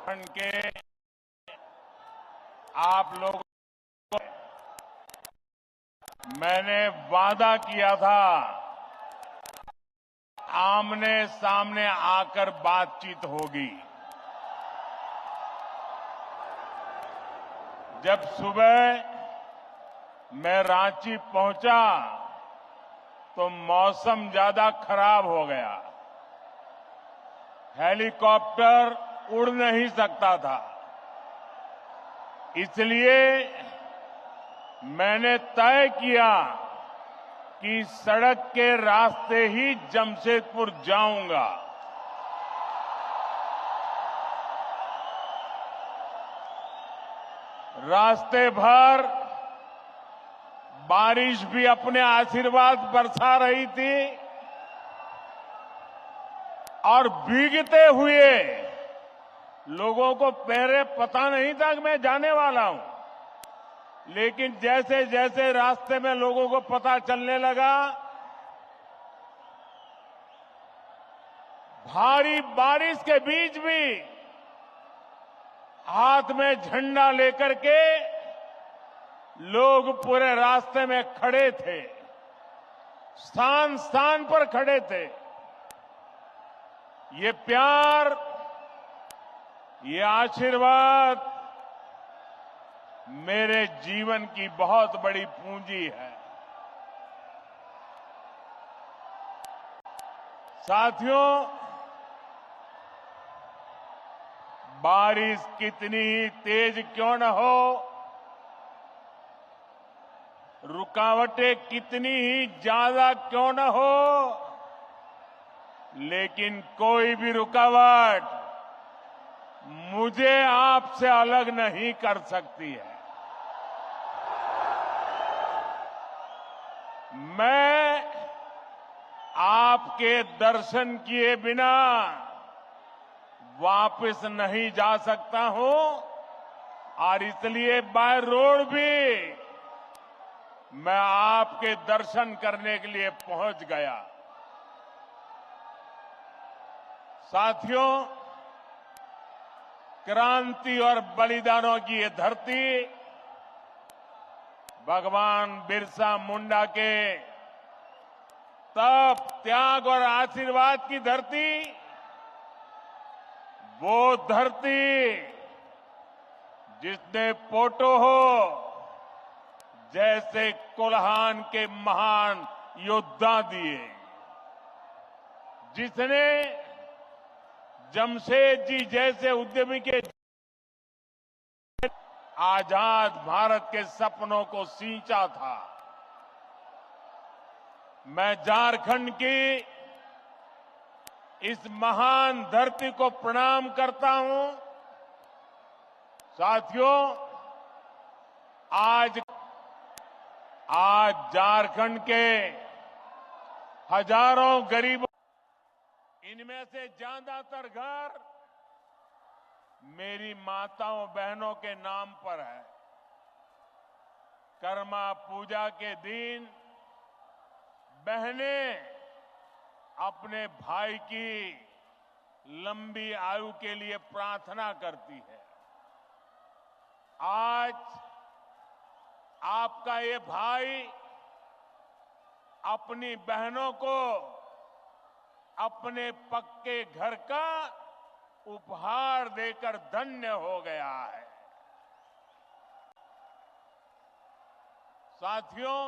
झारखंड के आप लोगों को मैंने वादा किया था, आमने सामने आकर बातचीत होगी। जब सुबह मैं रांची पहुंचा तो मौसम ज्यादा खराब हो गया, हेलीकॉप्टर उड़ नहीं सकता था। इसलिए मैंने तय किया कि सड़क के रास्ते ही जमशेदपुर जाऊंगा। रास्ते भर बारिश भी अपने आशीर्वाद बरसा रही थी और भीगते हुए लोगों को पहले पता नहीं था कि मैं जाने वाला हूं, लेकिन जैसे जैसे रास्ते में लोगों को पता चलने लगा, भारी बारिश के बीच भी हाथ में झंडा लेकर के लोग पूरे रास्ते में खड़े थे, स्थान स्थान पर खड़े थे। ये प्यार, ये आशीर्वाद मेरे जीवन की बहुत बड़ी पूंजी है। साथियों, बारिश कितनी ही तेज क्यों न हो, रुकावटें कितनी ही ज्यादा क्यों न हो, लेकिन कोई भी रुकावट मुझे आपसे अलग नहीं कर सकती है। मैं आपके दर्शन किए बिना वापस नहीं जा सकता हूं और इसलिए बाय रोड भी मैं आपके दर्शन करने के लिए पहुंच गया। साथियों, क्रांति और बलिदानों की ये धरती भगवान बिरसा मुंडा के तप, त्याग और आशीर्वाद की धरती, वो धरती जिसने पोटोहो जैसे कोल्हान के महान योद्धा दिए, जिसने जमशेद जी जैसे उद्यमी के आजाद भारत के सपनों को सींचा था। मैं झारखंड की इस महान धरती को प्रणाम करता हूं। साथियों, आज झारखंड के हजारों गरीबों, इनमें से ज्यादातर घर मेरी माताओं बहनों के नाम पर है। कर्मा पूजा के दिन बहनें अपने भाई की लंबी आयु के लिए प्रार्थना करती है। आज आपका ये भाई अपनी बहनों को अपने पक्के घर का उपहार देकर धन्य हो गया है। साथियों,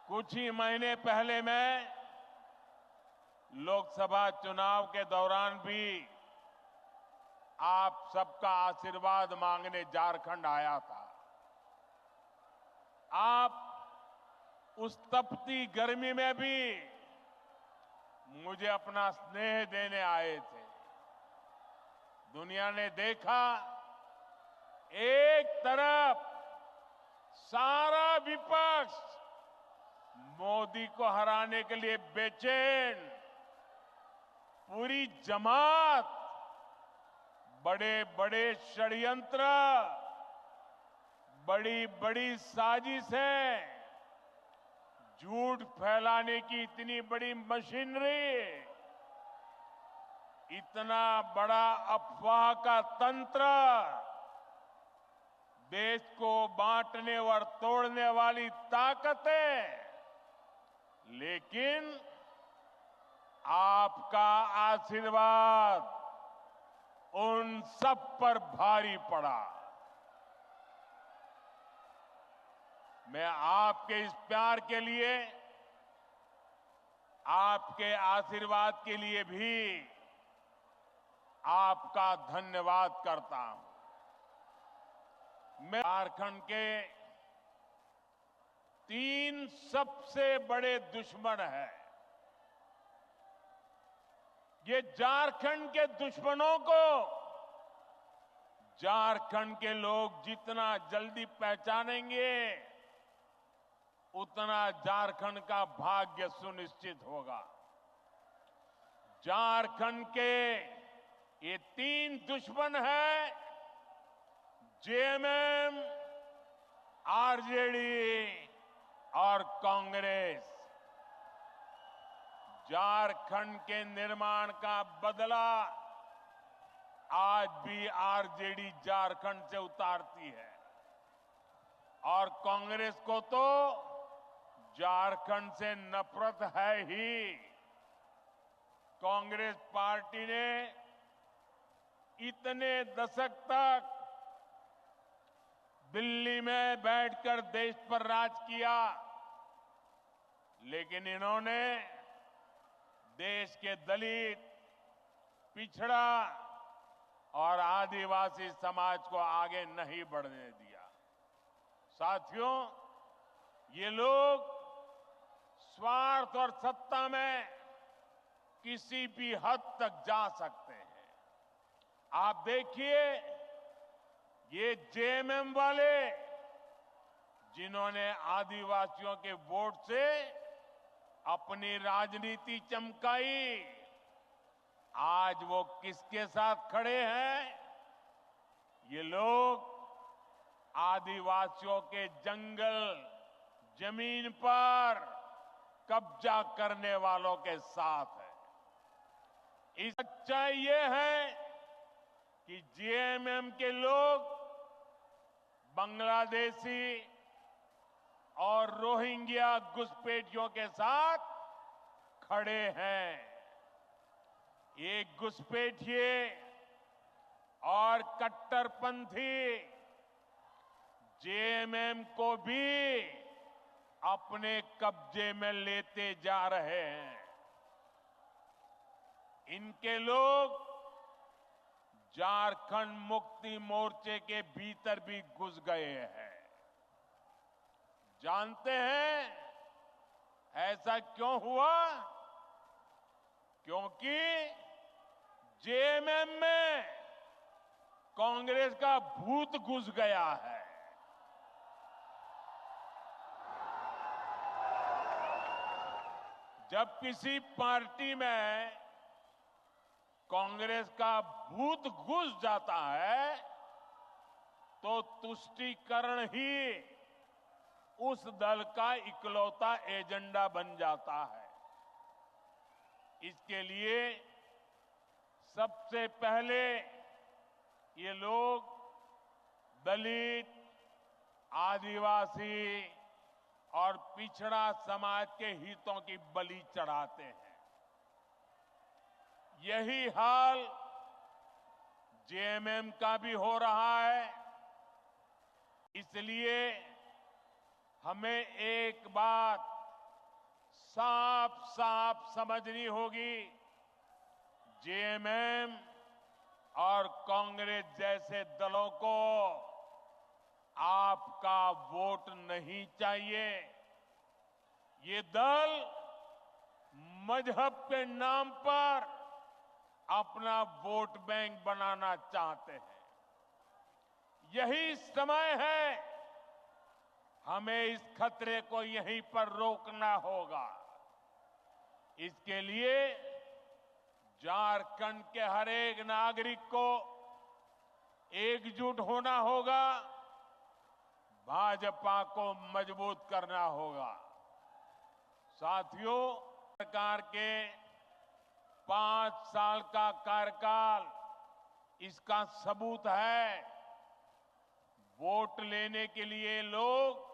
कुछ ही महीने पहले मैं लोकसभा चुनाव के दौरान भी आप सबका आशीर्वाद मांगने झारखंड आया था। आप उस तपती गर्मी में भी मुझे अपना स्नेह देने आए थे। दुनिया ने देखा, एक तरफ सारा विपक्ष मोदी को हराने के लिए बेचैन, पूरी जमात बड़े बड़े षड्यंत्र, बड़ी बड़ी साजिशें, झूठ फैलाने की इतनी बड़ी मशीनरी इतना बड़ा अफवाह का तंत्र, देश को बांटने और तोड़ने वाली ताकतें, लेकिन आपका आशीर्वाद उन सब पर भारी पड़ा। मैं आपके इस प्यार के लिए, आपके आशीर्वाद के लिए भी आपका धन्यवाद करता हूं। मैं झारखंड के 3 सबसे बड़े दुश्मन हैं। ये झारखंड के दुश्मनों को झारखंड के लोग जितना जल्दी पहचानेंगे, उतना झारखंड का भाग्य सुनिश्चित होगा। झारखंड के ये 3 दुश्मन हैं, जेएमएम, आरजेडी और कांग्रेस। झारखंड के निर्माण का बदला आज भी आरजेडी झारखंड से उतारती है और कांग्रेस को तो झारखंड से नफरत है ही। कांग्रेस पार्टी ने इतने दशक तक दिल्ली में बैठकर देश पर राज किया, लेकिन इन्होंने देश के दलित, पिछड़ा और आदिवासी समाज को आगे नहीं बढ़ने दिया। साथियों, ये लोग स्वार्थ और सत्ता में किसी भी हद तक जा सकते हैं। आप देखिए, ये जेएमएम वाले, जिन्होंने आदिवासियों के वोट से अपनी राजनीति चमकाई, आज वो किसके साथ खड़े हैं? ये लोग आदिवासियों के जंगल, जमीन पर कब्जा करने वालों के साथ है। इस सच्चाई ये है कि जेएमएम के लोग बांग्लादेशी और रोहिंग्या घुसपैठियों के साथ खड़े हैं। ये घुसपैठिए और कट्टरपंथी जेएमएम को भी अपने कब्जे में लेते जा रहे हैं। इनके लोग झारखंड मुक्ति मोर्चे के भीतर भी घुस गए हैं। जानते हैं ऐसा क्यों हुआ? क्योंकि जेएमएम में कांग्रेस का भूत घुस गया है। जब किसी पार्टी में कांग्रेस का भूत घुस जाता है, तो तुष्टीकरण ही उस दल का इकलौता एजेंडा बन जाता है। इसके लिए सबसे पहले ये लोग दलित, आदिवासी और पिछड़ा समाज के हितों की बलि चढ़ाते हैं। यही हाल जेएमएम का भी हो रहा है। इसलिए हमें एक बात साफ साफ समझनी होगी, जेएमएम और कांग्रेस जैसे दलों को आपका वोट नहीं चाहिए। ये दल मजहब के नाम पर अपना वोट बैंक बनाना चाहते हैं। यही समय है, हमें इस खतरे को यहीं पर रोकना होगा। इसके लिए झारखंड के हर एक नागरिक को एकजुट होना होगा, भाजपा को मजबूत करना होगा। साथियों, सरकार के 5 5 साल का कार्यकाल इसका सबूत है। वोट लेने के लिए लोग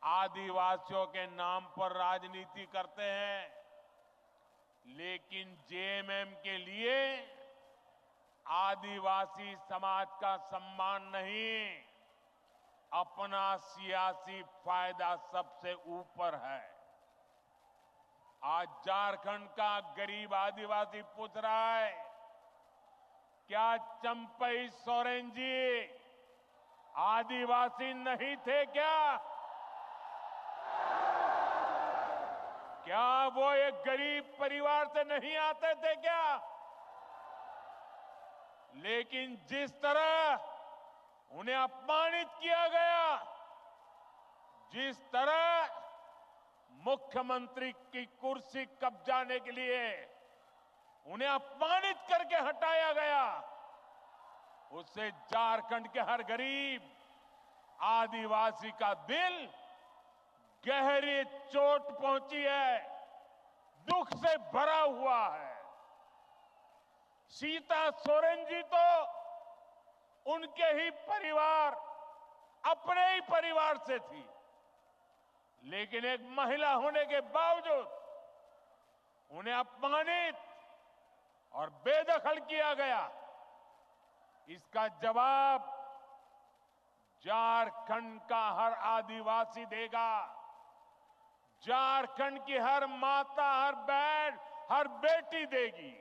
आदिवासियों के नाम पर राजनीति करते हैं, लेकिन जेएमएम के लिए आदिवासी समाज का सम्मान नहीं, अपना सियासी फायदा सबसे ऊपर है। आज झारखंड का गरीब आदिवासी पूछ रहा है, क्या चंपई सोरेन जी आदिवासी नहीं थे क्या? क्या वो एक गरीब परिवार से नहीं आते थे क्या? लेकिन जिस तरह उन्हें अपमानित किया गया, जिस तरह मुख्यमंत्री की कुर्सी कब्जाने के लिए उन्हें अपमानित करके हटाया गया, उससे झारखंड के हर गरीब आदिवासी का दिल गहरी चोट पहुंची है, दुख से भरा हुआ है। सीता सोरेन जी तो उनके ही परिवार, अपने ही परिवार से थी, लेकिन एक महिला होने के बावजूद उन्हें अपमानित और बेदखल किया गया। इसका जवाब झारखंड का हर आदिवासी देगा। झारखंड की हर माता, हर बहन, हर बेटी देगी।